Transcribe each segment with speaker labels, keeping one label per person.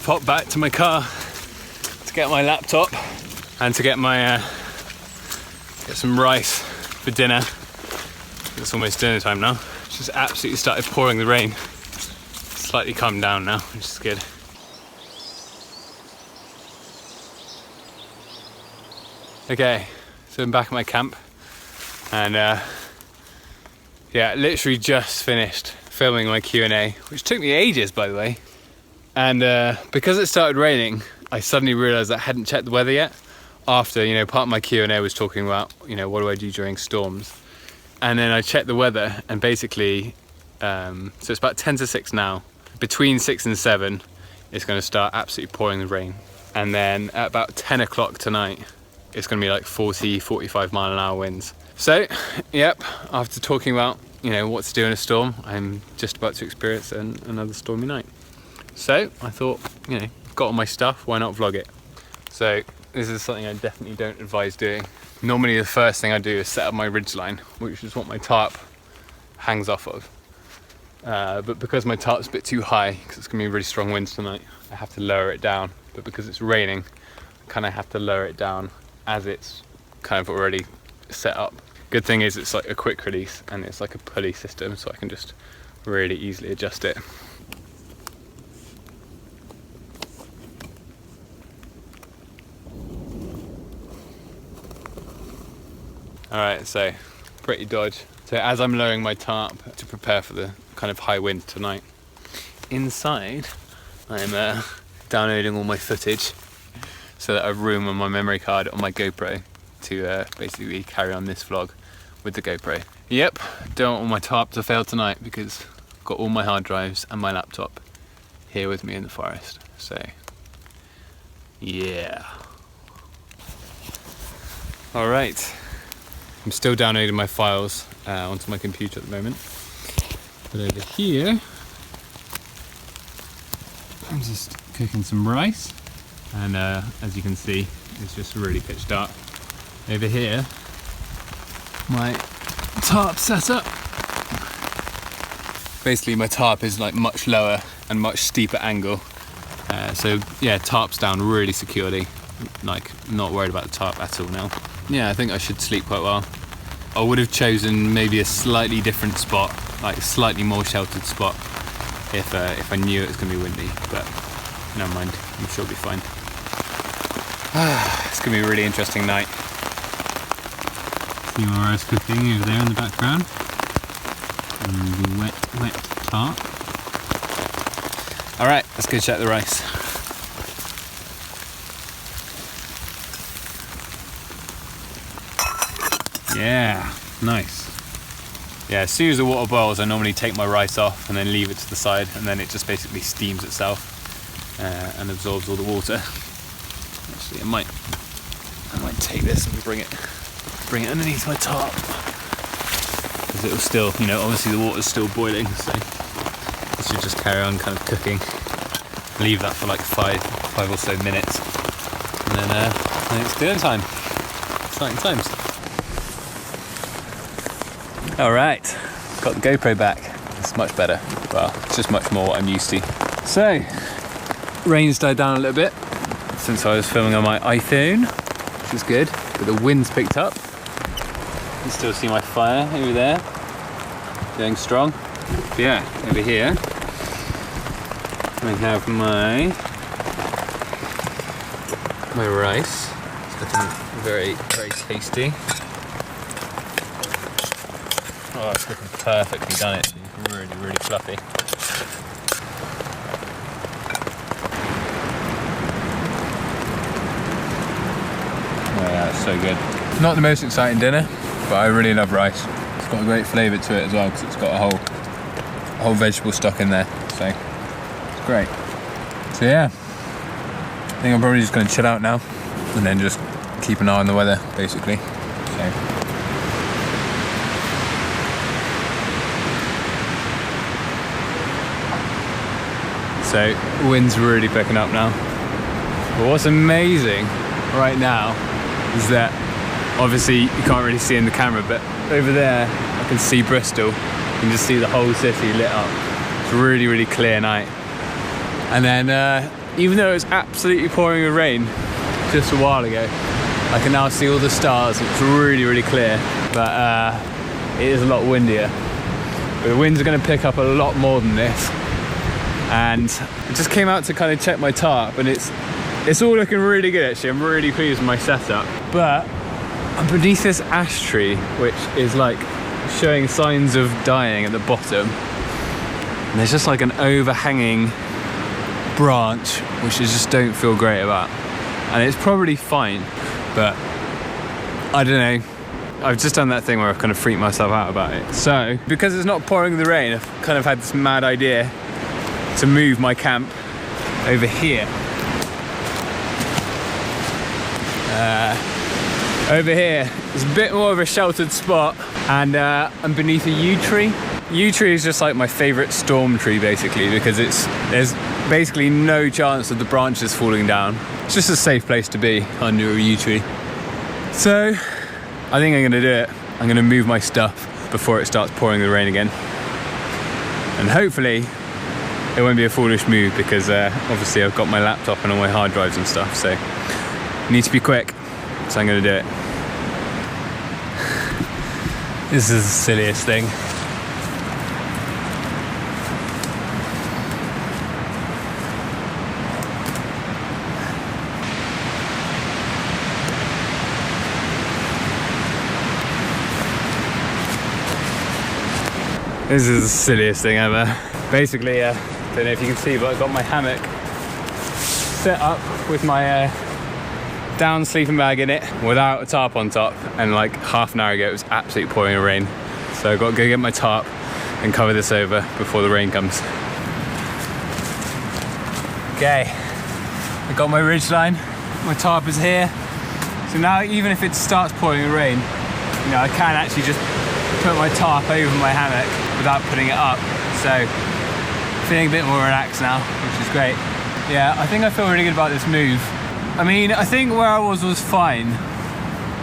Speaker 1: just popped back to my car to get my laptop and to get my get some rice for dinner. It's almost dinner time now. It's just absolutely started pouring the rain. Slightly calmed down now, which is good. Okay, so I'm back at my camp and yeah, literally just finished filming my Q&A, which took me ages, by the way. And because it started raining, I suddenly realized I hadn't checked the weather yet. After, you know, part of my Q&A was talking about, you know, what do I do during storms? And then I checked the weather and basically, so it's about 10 to 6 now. Between 6 and 7, it's gonna start absolutely pouring the rain. And then at about 10 o'clock tonight, it's gonna be like 40, 45 mile an hour winds. So, yep, after talking about, you know, what to do in a storm, I'm just about to experience another stormy night. So I thought, you know, got all my stuff, why not vlog it? So this is something I definitely don't advise doing. Normally the first thing I do is set up my ridgeline, which is what my tarp hangs off of. But because my tarp's a bit too high, because it's gonna be really strong winds tonight, I have to lower it down. But because it's raining, I kind of have to lower it down as it's kind of already set up. Good thing is it's like a quick release and it's like a pulley system, so I can just really easily adjust it. All right, so pretty dodge. So as I'm lowering my tarp to prepare for the kind of high wind tonight, inside I'm downloading all my footage so that I have room on my memory card on my GoPro to basically carry on this vlog with the GoPro. Yep, don't want my tarp to fail tonight because I've got all my hard drives and my laptop here with me in the forest. So, yeah. All right. I'm still downloading my files onto my computer at the moment. But over here, I'm just cooking some rice. And as you can see, it's just really pitch dark. Over here, my tarp setup. Basically my tarp is like much lower and much steeper angle. So yeah, tarp's down really securely. Like not worried about the tarp at all now. Yeah, I think I should sleep quite well. I would have chosen maybe a slightly different spot, like a slightly more sheltered spot, if I knew it was going to be windy, but never mind, I'm sure it'll be fine. It's going to be a really interesting night. See my rice cooking over there in the background. And the wet tarp. Alright, let's go check the rice. Yeah, nice. Yeah, as soon as the water boils, I normally take my rice off and then leave it to the side, and then it just basically steams itself and absorbs all the water. Actually, I might take this and bring it underneath my tarp, because it'll still, you know, obviously the water's still boiling, so this should just carry on kind of cooking. Leave that for like five or so minutes, and then it's dinner time. Exciting times. All right, got the GoPro back. It's much better. Well, it's just much more what I'm used to. So, rain's died down a little bit since I was filming on my iPhone, which is good, but the wind's picked up. You can still see my fire over there, going strong. But yeah, over here, I have my rice. It's looking very, very tasty. Oh, it's looking perfectly done. It's really, really fluffy. Oh yeah, it's so good. Not the most exciting dinner, but I really love rice. It's got a great flavour to it as well, because it's got a whole vegetable stock in there. So it's great. So yeah, I think I'm probably just going to chill out now, and then just keep an eye on the weather, basically. So wind's really picking up now. But what's amazing right now is that, obviously you can't really see in the camera, but over there I can see Bristol. You can just see the whole city lit up. It's a really, really clear night. And then even though it was absolutely pouring with rain just a while ago, I can now see all the stars. It's really, really clear, but it is a lot windier. But the winds are going to pick up a lot more than this. And I just came out to kind of check my tarp, and it's all looking really good actually. I'm really pleased with my setup. But I'm beneath this ash tree, which is like showing signs of dying at the bottom. And there's just like an overhanging branch, which I just don't feel great about. And it's probably fine, but I don't know. I've just done that thing where I've kind of freaked myself out about it. So, because it's not pouring the rain, I've kind of had this mad idea to move my camp over here. Over here, it's a bit more of a sheltered spot, and I'm beneath a yew tree. Yew tree is just like my favourite storm tree basically, because there's basically no chance of the branches falling down. It's just a safe place to be under a yew tree. So I think I'm going to do it. I'm going to move my stuff before it starts pouring the rain again. And hopefully it won't be a foolish move, because obviously I've got my laptop and all my hard drives and stuff, so I need to be quick. So I'm going to do it. This is the silliest thing. This is the silliest thing ever. Basically, don't know if you can see, but I've got my hammock set up with my down sleeping bag in it without a tarp on top, and like half an hour ago it was absolutely pouring rain. So I've got to go get my tarp and cover this over before the rain comes. Okay, I got my ridge line, my tarp is here. So now even if it starts pouring rain, you know, I can actually just put my tarp over my hammock without putting it up. So feeling a bit more relaxed now, which is great. Yeah, I think I feel really good about this move. I mean, I think where I was fine,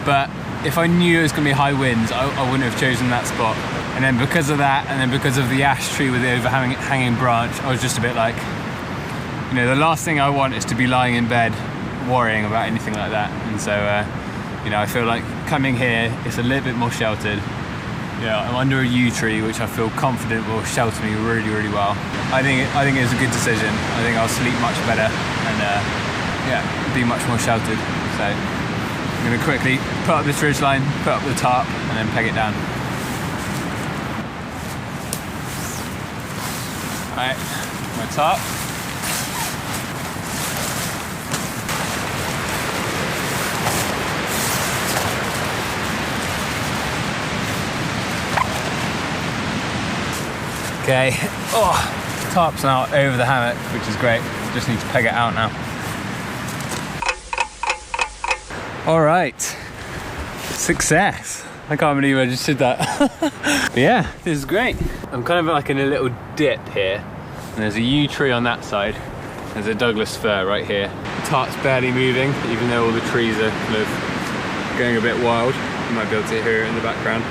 Speaker 1: but if I knew it was going to be high winds, I wouldn't have chosen that spot. And then because of that, and then because of the ash tree with the overhanging branch, I was just a bit like, you know, the last thing I want is to be lying in bed worrying about anything like that. And so, you know, I feel like coming here, it's a little bit more sheltered. Yeah, I'm under a yew tree, which I feel confident will shelter me really, really well. I think it was a good decision. I think I'll sleep much better and yeah, be much more sheltered. So I'm going to quickly put up this ridge line, put up the tarp, and then peg it down. Alright, my tarp. Okay, oh, tarp's now over the hammock, which is great. Just need to peg it out now. All right, success. I can't believe I just did that. Yeah, this is great. I'm kind of like in a little dip here, and there's a yew tree on that side. There's a Douglas fir right here. The tarp's barely moving, even though all the trees are kind of going a bit wild. You might be able to hear it in the background.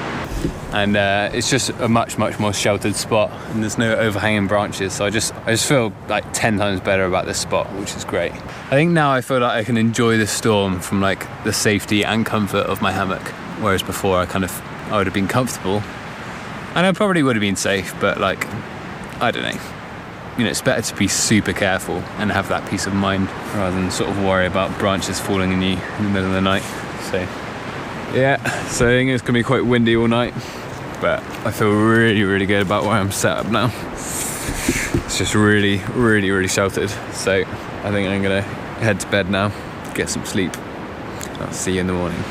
Speaker 1: And it's just a much more sheltered spot, and there's no overhanging branches, so I just feel like 10 times better about this spot, which is great. I think now I feel like I can enjoy this storm from like the safety and comfort of my hammock, whereas before I would have been comfortable and I probably would have been safe, but like, I don't know, you know, it's better to be super careful and have that peace of mind rather than sort of worry about branches falling on you in the middle of the night. So yeah, so I think it's gonna be quite windy all night, but I feel really good about where I'm set up now. It's just really sheltered. So I think I'm gonna head to bed now, get some sleep. I'll see you in the morning.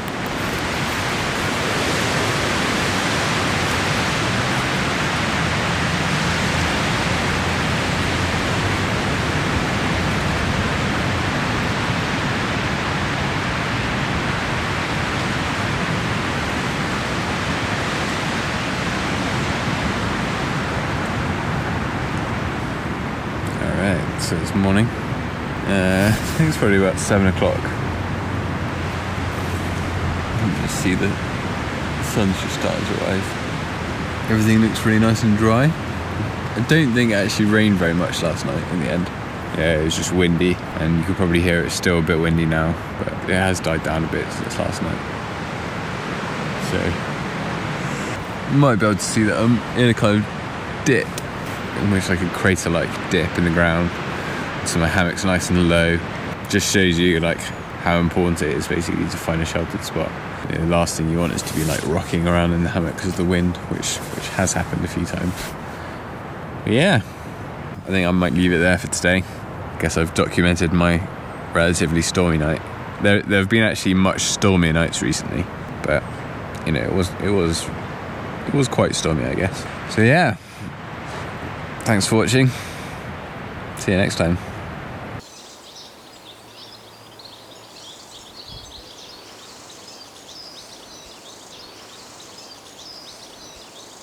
Speaker 1: So this morning, I think it's probably about 7 o'clock. You can just see the sun's just starting to rise. Everything looks really nice and dry. I don't think it actually rained very much last night in the end. Yeah, it was just windy, and you could probably hear it's still a bit windy now, but it has died down a bit since last night. So you might be able to see that I'm in a kind of dip, almost like a crater-like dip in the ground. So my hammock's nice and low. Just shows you like how important it is basically to find a sheltered spot. The last thing you want is to be like rocking around in the hammock because of the wind, which has happened a few times. But yeah, I think I might leave it there for today. I guess I've documented my relatively stormy night. There have been actually much stormier nights recently, but you know, it was quite stormy, I guess. So yeah, thanks for watching. See you next time.